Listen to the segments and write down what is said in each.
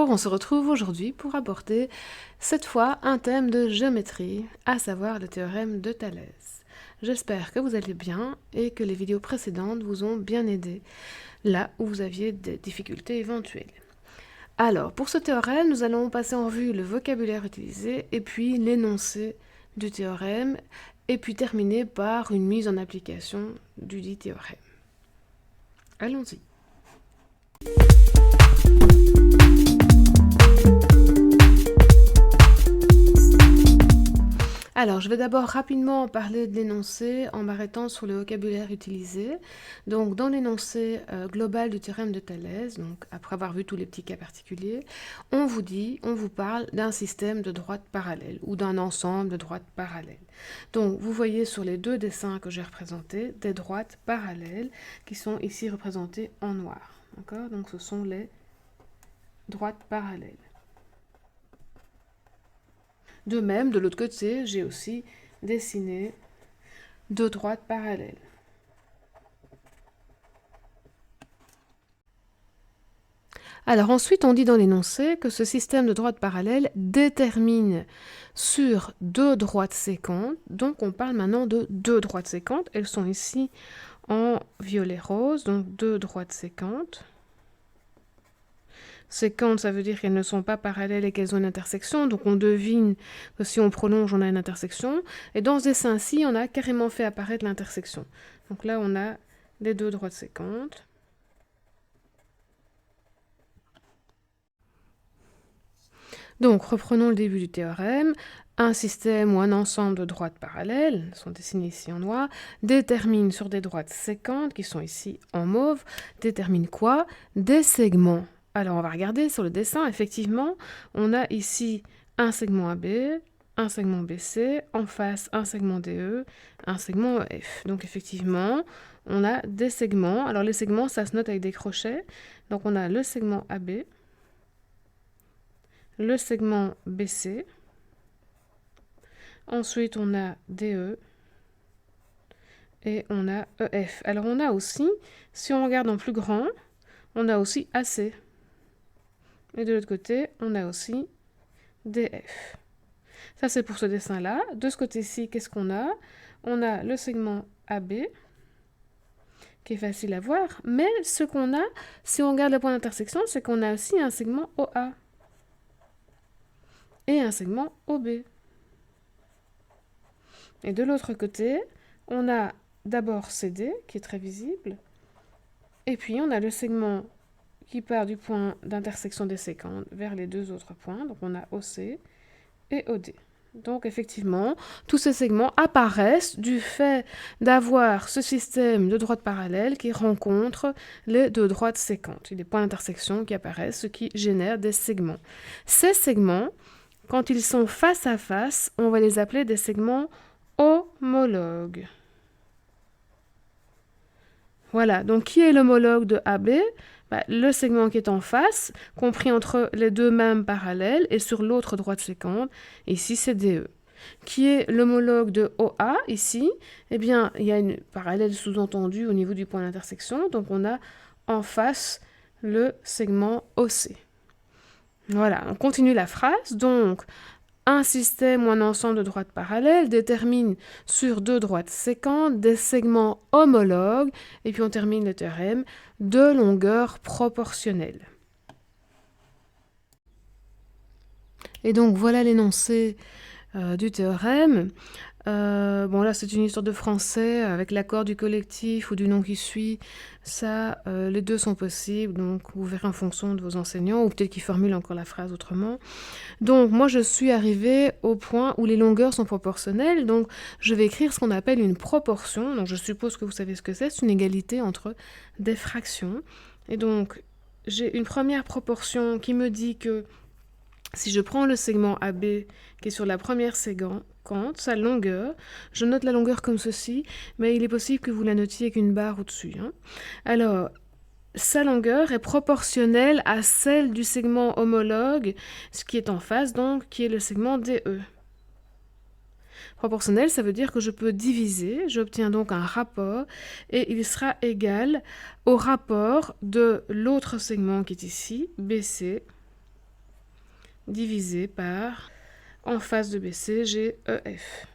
Bonjour, on se retrouve aujourd'hui pour aborder cette fois un thème de géométrie, à savoir le théorème de Thalès. J'espère que vous allez bien et que les vidéos précédentes vous ont bien aidé là où vous aviez des difficultés éventuelles. Alors, pour ce théorème, nous allons passer en revue le vocabulaire utilisé et puis l'énoncé du théorème et puis terminer par une mise en application du dit théorème. Allons-y. Alors, je vais d'abord rapidement parler de l'énoncé en m'arrêtant sur le vocabulaire utilisé. Donc, dans l'énoncé global du théorème de Thalès, donc après avoir vu tous les petits cas particuliers, on vous parle d'un système de droites parallèles ou d'un ensemble de droites parallèles. Donc, vous voyez sur les deux dessins que j'ai représentés des droites parallèles qui sont ici représentées en noir. D'accord ? Donc, ce sont les droites parallèles. De même, de l'autre côté, j'ai aussi dessiné deux droites parallèles. Alors ensuite, on dit dans l'énoncé que ce système de droites parallèles détermine sur deux droites séquentes. Donc on parle maintenant de deux droites séquentes. Elles sont ici en violet rose, donc deux droites séquentes. Séquentes, ça veut dire qu'elles ne sont pas parallèles et qu'elles ont une intersection. Donc on devine que si on prolonge, on a une intersection. Et dans ce dessin-ci, on a carrément fait apparaître l'intersection. Donc là, on a les deux droites séquentes. Donc reprenons le début du théorème. Un système ou un ensemble de droites parallèles, sont dessinées ici en noir, détermine sur des droites séquentes, qui sont ici en mauve, détermine quoi? Des segments. Alors on va regarder sur le dessin, effectivement, on a ici un segment AB, un segment BC, en face un segment DE, un segment EF. Donc effectivement, on a des segments. Alors les segments, ça se note avec des crochets. Donc on a le segment AB, le segment BC, ensuite on a DE et on a EF. Alors on a aussi, si on regarde en plus grand, on a aussi AC. Et de l'autre côté, on a aussi DF. Ça, c'est pour ce dessin-là. De ce côté-ci, qu'est-ce qu'on a? On a le segment AB, qui est facile à voir. Mais ce qu'on a, si on regarde le point d'intersection, c'est qu'on a aussi un segment OA et un segment OB. Et de l'autre côté, on a d'abord CD, qui est très visible. Et puis, on a le segment qui part du point d'intersection des séquentes vers les deux autres points. Donc on a OC et OD. Donc effectivement, tous ces segments apparaissent du fait d'avoir ce système de droites parallèles qui rencontre les deux droites séquentes. Il y a des points d'intersection qui apparaissent, ce qui génère des segments. Ces segments, quand ils sont face à face, on va les appeler des segments homologues. Voilà, donc qui est l'homologue de AB? Le segment qui est en face, compris entre les deux mêmes parallèles, et sur l'autre droite séquente, ici c'est DE. Qui est l'homologue de OA, ici? Eh bien, il y a une parallèle sous-entendue au niveau du point d'intersection, donc on a en face le segment OC. Voilà, on continue la phrase, donc un système ou un ensemble de droites parallèles détermine sur deux droites séquentes des segments homologues, et puis on termine le théorème, de longueur proportionnelle. Et donc voilà l'énoncé du théorème. Bon là c'est une histoire de français avec l'accord du collectif ou du nom qui suit. Ça, les deux sont possibles, donc vous verrez en fonction de vos enseignants ou peut-être qu'ils formulent encore la phrase autrement. Donc moi je suis arrivée au point où les longueurs sont proportionnelles, donc je vais écrire ce qu'on appelle une proportion. Donc je suppose que vous savez ce que c'est une égalité entre des fractions. Et donc j'ai une première proportion qui me dit que si je prends le segment AB qui est sur la première séquence, sa longueur, je note la longueur comme ceci, mais il est possible que vous la notiez avec une barre au-dessus. Alors, sa longueur est proportionnelle à celle du segment homologue, ce qui est en face, donc, qui est le segment DE. Proportionnel, ça veut dire que je peux diviser, j'obtiens donc un rapport, et il sera égal au rapport de l'autre segment qui est ici, BC, divisé par, en face de BC, j'ai EF.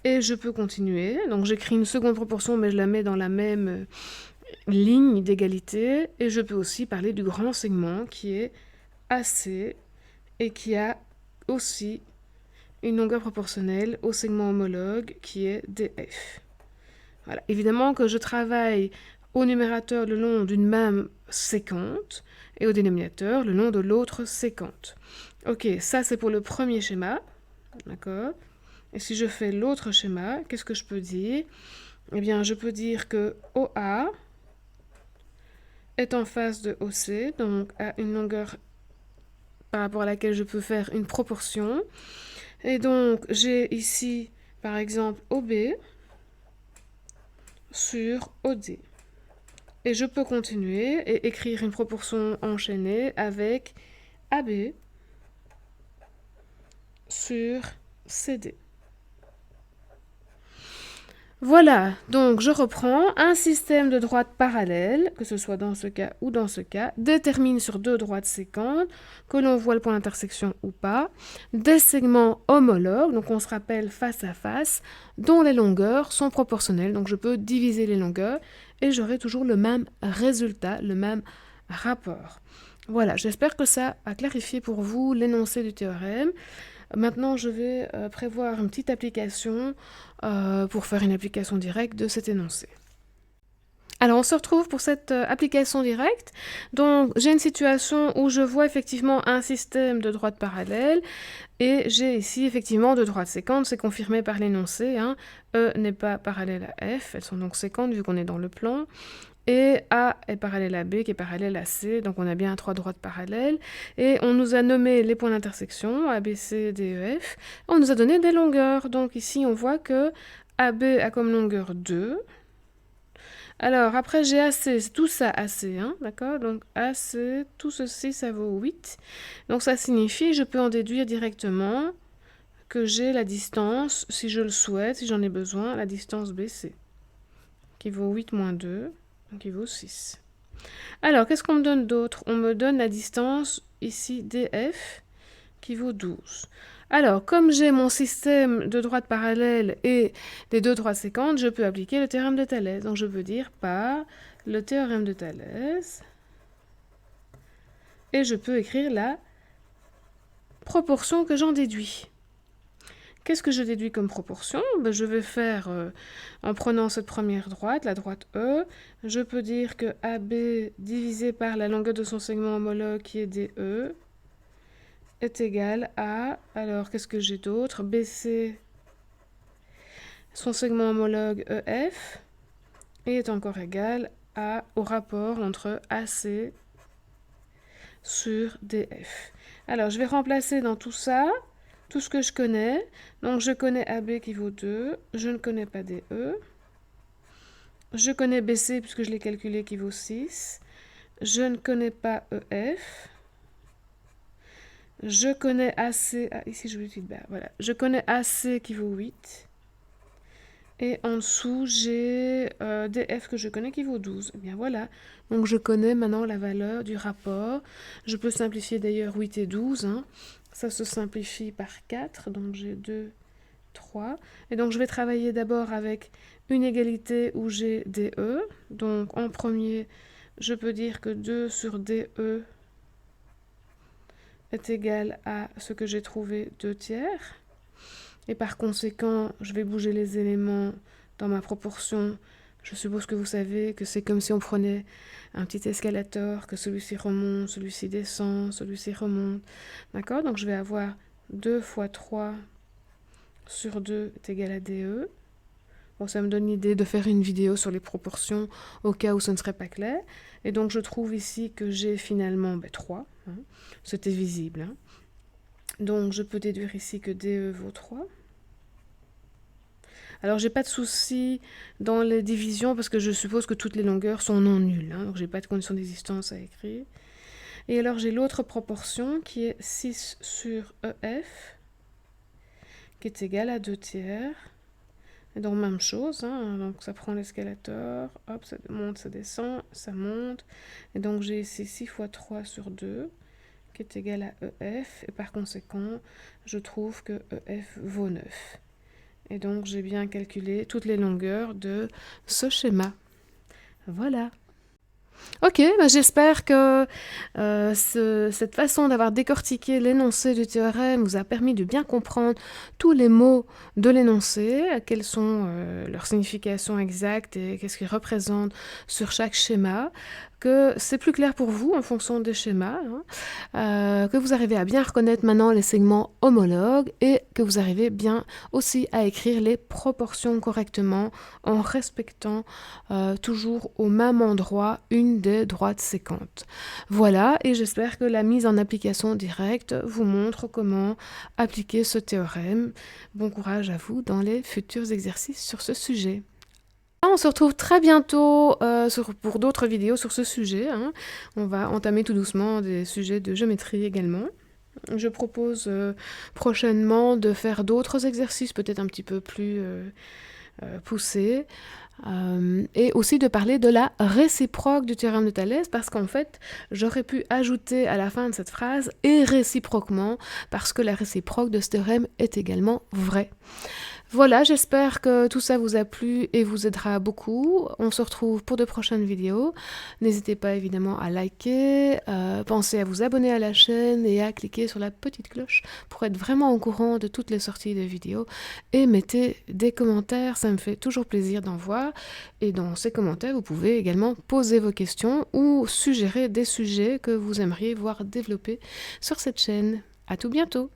Et je peux continuer. Donc j'écris une seconde proportion, mais je la mets dans la même ligne d'égalité. Et je peux aussi parler du grand segment qui est AC et qui a aussi une longueur proportionnelle au segment homologue qui est DF. Voilà. Évidemment que je travaille au numérateur le long d'une même séquente et au dénominateur le long de l'autre séquente. Ok, ça c'est pour le premier schéma. D'accord. Et si je fais l'autre schéma, qu'est-ce que je peux dire? Eh bien, je peux dire que OA est en face de OC, donc a une longueur par rapport à laquelle je peux faire une proportion. Et donc, j'ai ici, par exemple, OB sur OD. Et je peux continuer et écrire une proportion enchaînée avec AB sur CD. Voilà, donc je reprends. Un système de droites parallèles, que ce soit dans ce cas ou dans ce cas, détermine sur deux droites séquentes, que l'on voit le point d'intersection ou pas, des segments homologues, donc on se rappelle face à face, dont les longueurs sont proportionnelles. Donc je peux diviser les longueurs et j'aurai toujours le même résultat, le même rapport. Voilà, j'espère que ça a clarifié pour vous l'énoncé du théorème. Maintenant, je vais prévoir une petite application pour faire une application directe de cet énoncé. Alors, on se retrouve pour cette application directe. Donc, j'ai une situation où je vois effectivement un système de droites parallèles et j'ai ici effectivement deux droites séquentes. C'est confirmé par l'énoncé. Hein. E n'est pas parallèle à F. Elles sont donc séquentes vu qu'on est dans le plan. Et A est parallèle à B qui est parallèle à C, donc on a bien trois droites parallèles. Et on nous a nommé les points d'intersection, A, B, C, D, E, F. On nous a donné des longueurs. Donc ici, on voit que AB a comme longueur 2. Alors, après, j'ai AC, c'est tout ça AC, hein, d'accord? Donc AC, tout ceci, ça vaut 8. Donc ça signifie, je peux en déduire directement que j'ai la distance, si je le souhaite, si j'en ai besoin, la distance BC, qui vaut 8 moins 2. Donc il vaut 6. Alors, qu'est-ce qu'on me donne d'autre? On me donne la distance, ici, DF, qui vaut 12. Alors, comme j'ai mon système de droites parallèles et des deux droites séquentes, je peux appliquer le théorème de Thalès. Donc, je peux dire par le théorème de Thalès, et je peux écrire la proportion que j'en déduis. Qu'est-ce que je déduis comme proportion? Je vais faire, en prenant cette première droite, la droite E, je peux dire que AB divisé par la longueur de son segment homologue qui est DE est égal à, alors qu'est-ce que j'ai d'autre? BC, son segment homologue EF, et est encore égal au rapport entre AC sur DF. Alors, je vais remplacer dans tout ça tout ce que je connais. Donc, je connais AB qui vaut 2. Je ne connais pas DE. Je connais BC puisque je l'ai calculé qui vaut 6. Je ne connais pas EF. Je connais AC. Ah, ici, je vais utiliser barre. Voilà. Je connais AC qui vaut 8. Et en dessous, j'ai DF que je connais qui vaut 12. Et bien voilà. Donc, je connais maintenant la valeur du rapport. Je peux simplifier d'ailleurs 8 et 12. Hein. Ça se simplifie par 4. Donc, j'ai 2, 3. Et donc, je vais travailler d'abord avec une égalité où j'ai DE. Donc, en premier, je peux dire que 2 sur DE est égal à ce que j'ai trouvé 2 tiers. Et par conséquent, je vais bouger les éléments dans ma proportion. Je suppose que vous savez que c'est comme si on prenait un petit escalator, que celui-ci remonte, celui-ci descend, celui-ci remonte. D'accord? Donc je vais avoir 2 fois 3 sur 2 est égal à DE. Bon, ça me donne l'idée de faire une vidéo sur les proportions au cas où ce ne serait pas clair. Et donc je trouve ici que j'ai finalement 3. Hein. C'était visible. Hein. Donc je peux déduire ici que DE vaut 3. Alors j'ai pas de souci dans les divisions parce que je suppose que toutes les longueurs sont non nulles. Hein, donc j'ai pas de condition d'existence à écrire. Et alors j'ai l'autre proportion qui est 6 sur EF qui est égale à 2 tiers. Et donc même chose, hein, donc ça prend l'escalator, hop, ça monte, ça descend, ça monte. Et donc j'ai ici 6 fois 3 sur 2 qui est égal à EF, et par conséquent, je trouve que EF vaut 9. Et donc, j'ai bien calculé toutes les longueurs de ce schéma. Voilà. Ok, bah j'espère que cette façon d'avoir décortiqué l'énoncé du théorème vous a permis de bien comprendre tous les mots de l'énoncé, quelles sont leurs significations exactes et qu'est-ce qu'ils représentent sur chaque schéma, que c'est plus clair pour vous en fonction des schémas, que vous arrivez à bien reconnaître maintenant les segments homologues et que vous arrivez bien aussi à écrire les proportions correctement en respectant toujours au même endroit une des droites séquentes. Voilà, et j'espère que la mise en application directe vous montre comment appliquer ce théorème. Bon courage à vous dans les futurs exercices sur ce sujet. On se retrouve très bientôt pour d'autres vidéos sur ce sujet. On va entamer tout doucement des sujets de géométrie également. Je propose prochainement de faire d'autres exercices peut-être un petit peu plus poussés. Et aussi de parler de la réciproque du théorème de Thalès, parce qu'en fait, j'aurais pu ajouter à la fin de cette phrase « et réciproquement », parce que la réciproque de ce théorème est également vraie. Voilà, j'espère que tout ça vous a plu et vous aidera beaucoup. On se retrouve pour de prochaines vidéos. N'hésitez pas évidemment à liker, pensez à vous abonner à la chaîne et à cliquer sur la petite cloche pour être vraiment au courant de toutes les sorties de vidéos. Et mettez des commentaires, ça me fait toujours plaisir d'en voir. Et dans ces commentaires, vous pouvez également poser vos questions ou suggérer des sujets que vous aimeriez voir développer sur cette chaîne. À tout bientôt!